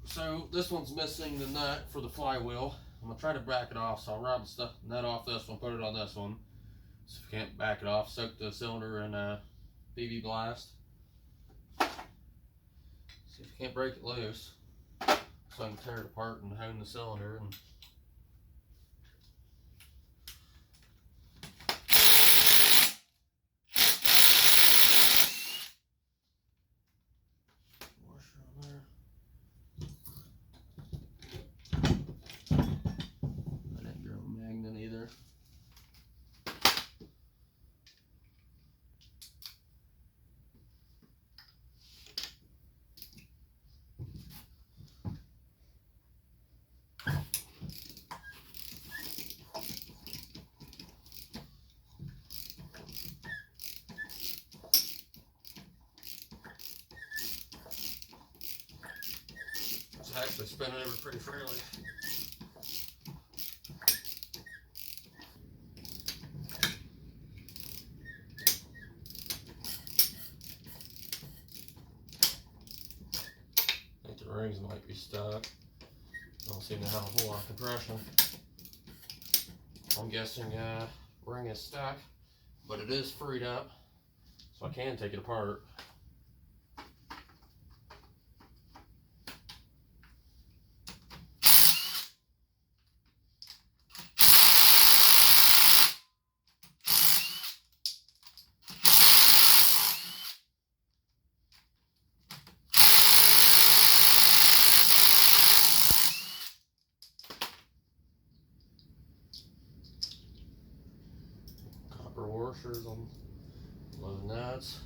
So this one's missing the nut for the flywheel. I'm gonna try to back it off, so I'll rob the nut off this one, put it on this one. So if you can't back it off, soak the cylinder in BB Blast. See if you can't break it loose, so I can tear it apart and hone the cylinder. And washer on there. I didn't grab a magnet either. It's actually spinning over pretty freely. I think the rings might be stuck. Don't seem to have a whole lot of compression. I'm guessing ring is stuck, but it is freed up, so I can take it apart. Copper washers on low nuts.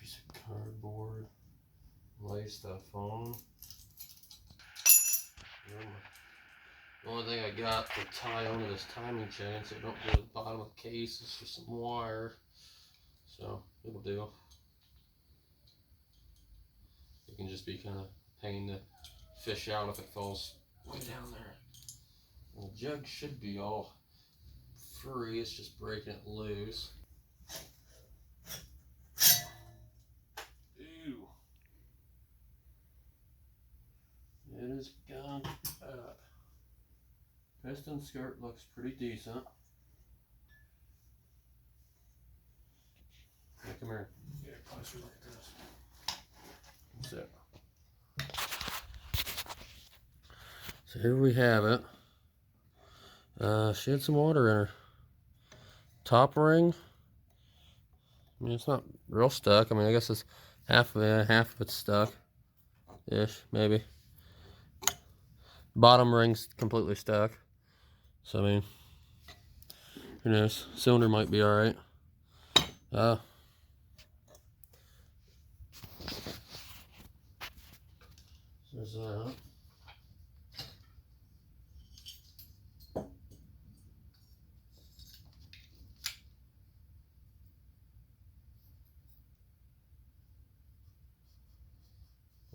Piece of cardboard, lay stuff on. The only thing I got to tie onto this timing chain so it don't go to the bottom of the case is just some wire. So it'll do. It can just be kind of a pain to fish out if it falls way down there. And the jug should be all free, it's just breaking it loose. Ew. It is gone up. Piston skirt looks pretty decent. Yeah, come here. Get a closer look at this. That's it. So here we have it. She had some water in her. Top ring. I mean, it's not real stuck. I mean, I guess it's half of it's stuck. Ish, maybe. Bottom ring's completely stuck. So, I mean, who knows? Cylinder might be alright. There's that.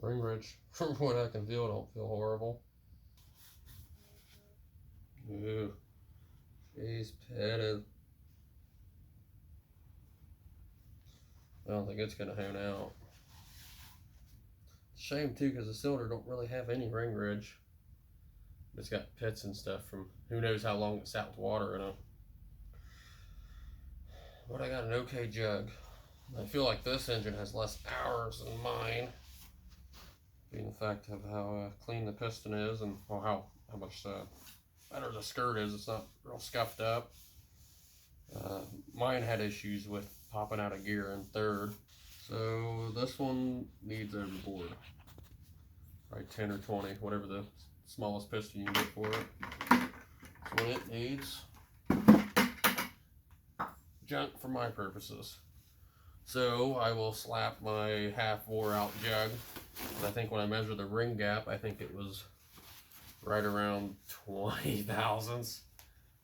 Ring ridge, from what I can feel, don't feel horrible. Ooh, she's pitted. I don't think it's gonna hone out. Shame too, because the cylinder don't really have any ring ridge. It's got pits and stuff from who knows how long it sat with water in it. But I got an okay jug. I feel like this engine has less hours than mine, being the fact of how clean the piston is and how how much better the skirt is. It's not real scuffed up. Mine had issues with popping out of gear in third. So this one needs overboard. Probably 10 or 20, whatever the smallest piston you can get for it. That's what it needs. Junk for my purposes. So I will slap my half wore out jug. And I think when I measured the ring gap, I think it was right around 20 thousandths.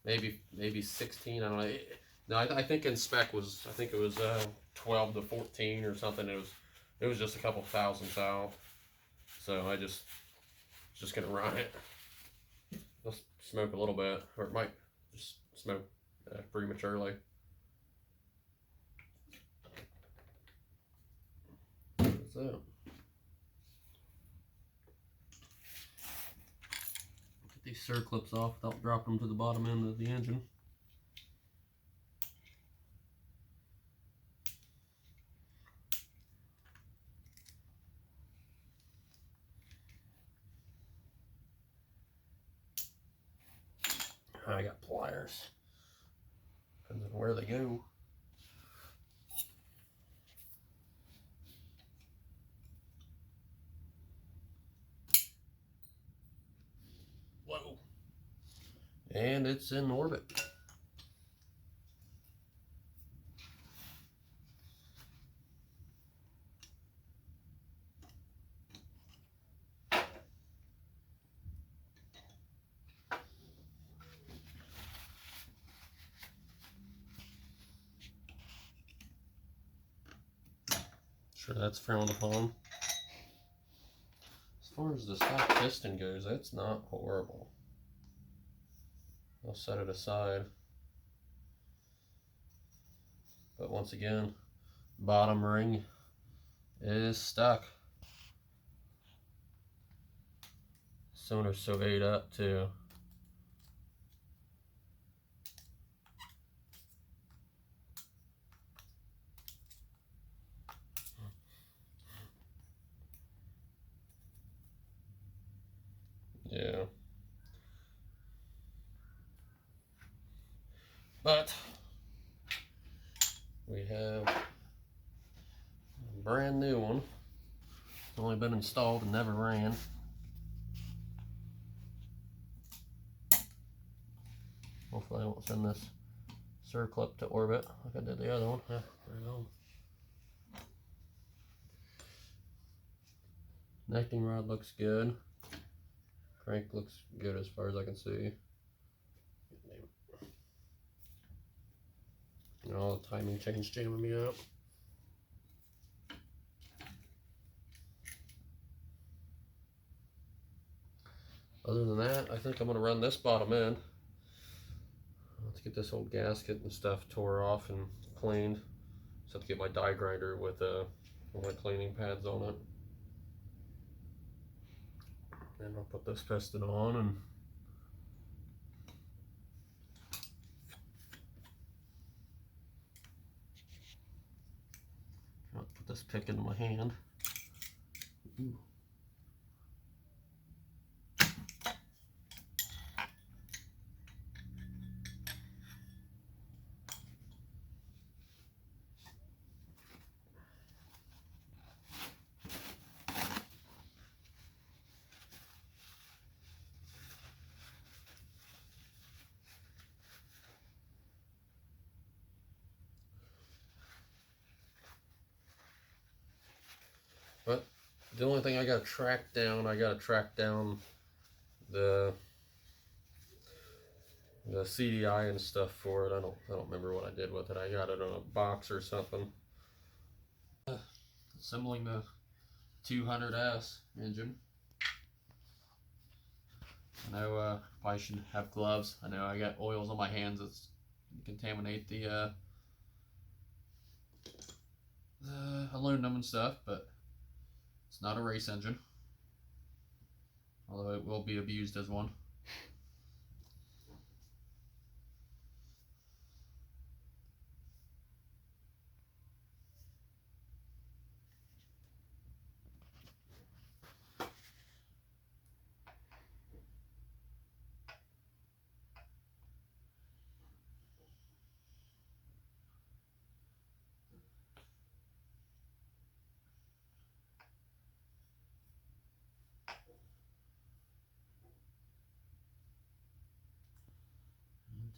Maybe 16, I don't know. No, I think in spec was, I think it was 12 to 14 or something. It was just a couple thousandths out. So I just gonna run it. Let's smoke a little bit, or it might just smoke prematurely. So get these circlips off without dropping them to the bottom end of the engine. I got pliers. Depends on where they go. Whoa. And it's in orbit. Sure, that's frowned upon. As far as the stock piston goes, it's not horrible. I'll set it aside. But once again, bottom ring is stuck. Cylinder's surveyed up too. Yeah. But we have a brand new one. It's only been installed and never ran. Hopefully I won't send this circlip to orbit like I did the other one. Yeah, right on. Connecting rod looks good. Crank looks good as far as I can see. You know, the timing chain's jamming me up. Other than that, I think I'm going to run this bottom end. Let's get this old gasket and stuff tore off and cleaned. Just have to get my die grinder with my cleaning pads on it. And I'll put this piston on and I'll put this pick into my hand. Ooh. But the only thing I got to track down the CDI and stuff for it. I don't remember what I did with it. I got it on a box or something. Assembling the 200S engine. I know probably should have gloves. I know I got oils on my hands that's contaminate the aluminum and stuff, but it's not a race engine, although it will be abused as one.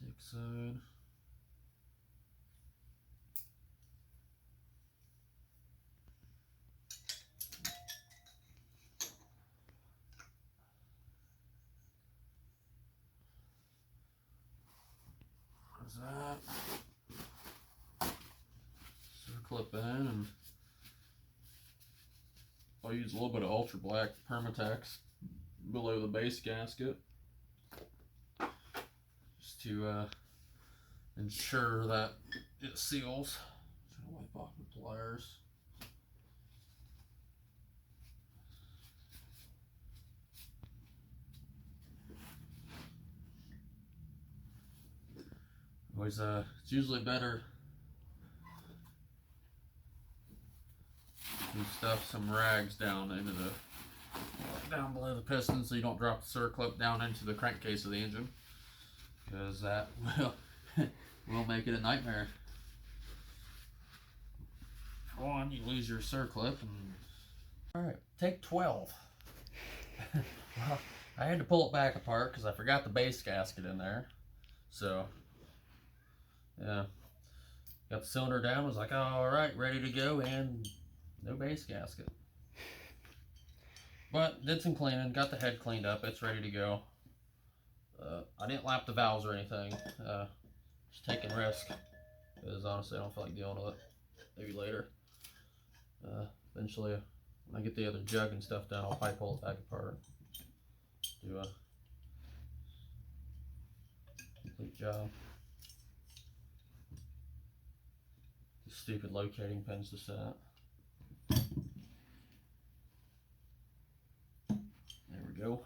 intake side. There's that. Clip in, and I'll use a little bit of ultra black Permatex below the base gasket just to ensure that it seals. Just gonna wipe off the pliers. Always, it's usually better to stuff some rags down below the piston so you don't drop the circlip down into the crankcase of the engine, because that will make it a nightmare. For one, you lose your circlip. Alright, take 12. Well, I had to pull it back apart because I forgot the base gasket in there. So, yeah. Got the cylinder down, was like, alright, ready to go, and no base gasket. But did some cleaning, got the head cleaned up, it's ready to go. I didn't lap the valves or anything, just taking risk, because honestly I don't feel like dealing with it. Maybe later. Eventually, when I get the other jug and stuff down, I'll probably pull it back apart. Do a complete job. These stupid locating pins to set. There we go.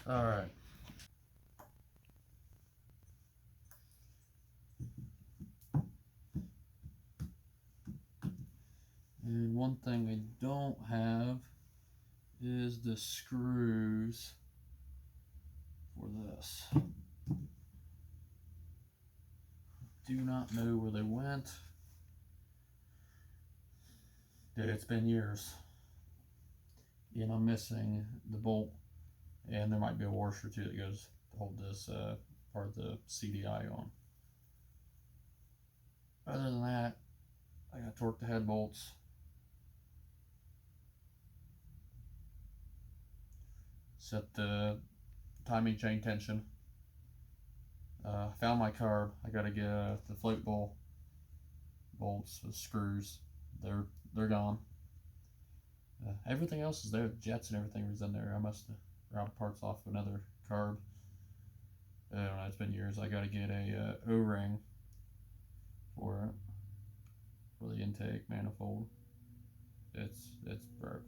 All right. And one thing I don't have is the screws for this. Do not know where they went. It's been years. And I'm missing the bolt, and there might be a washer too that goes to hold this part of the CDI on. Other than that, I got to torque the head bolts. Set the timing chain tension. Found my carb. I gotta get the float bowl bolts with screws. They're gone. Everything else is there. The jets and everything was in there. I must have robbed parts off another carb. I don't know. It's been years. I gotta get a O-ring for it, for the intake manifold. It's broke.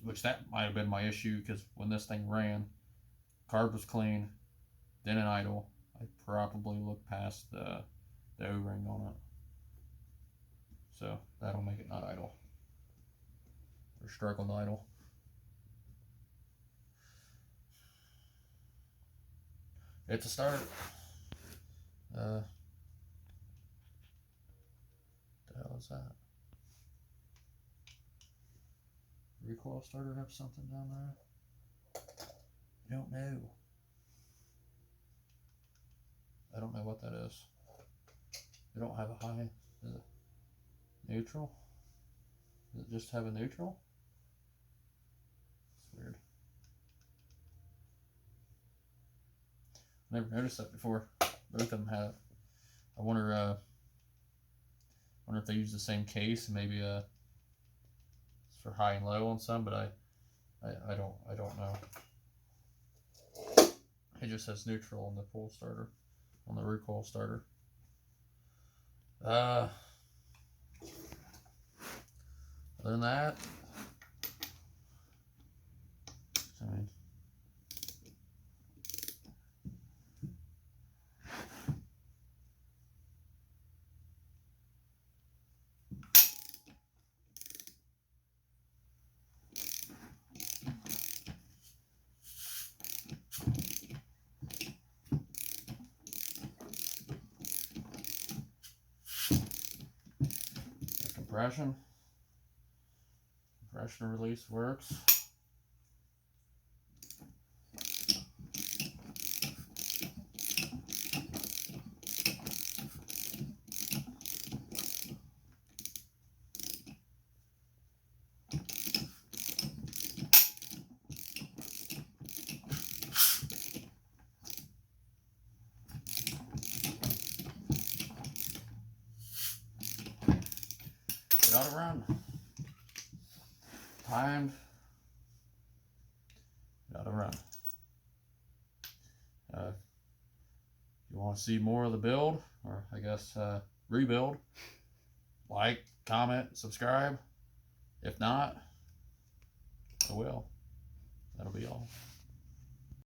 Which that might have been my issue, because when this thing ran, carb was clean, then in idle. I probably looked past the O-ring on it. So that'll make it not idle. Or struggle to idle. It's a start. What the hell is that? Recoil starter have something down there? I don't know. I don't know what that is. They don't have a high. Is it neutral? Does it just have a neutral? It's weird. Never noticed that before. Both of them have it. I wonder if they use the same case. Maybe it's for high and low on some, but I don't know. It just says neutral on the pull starter, on the recoil starter. Other than that, I mean, compression release works. Gotta run. Timed. Gotta run. If you want to see more of the build, or I guess rebuild, like, comment, subscribe. If not, I will. That'll be all.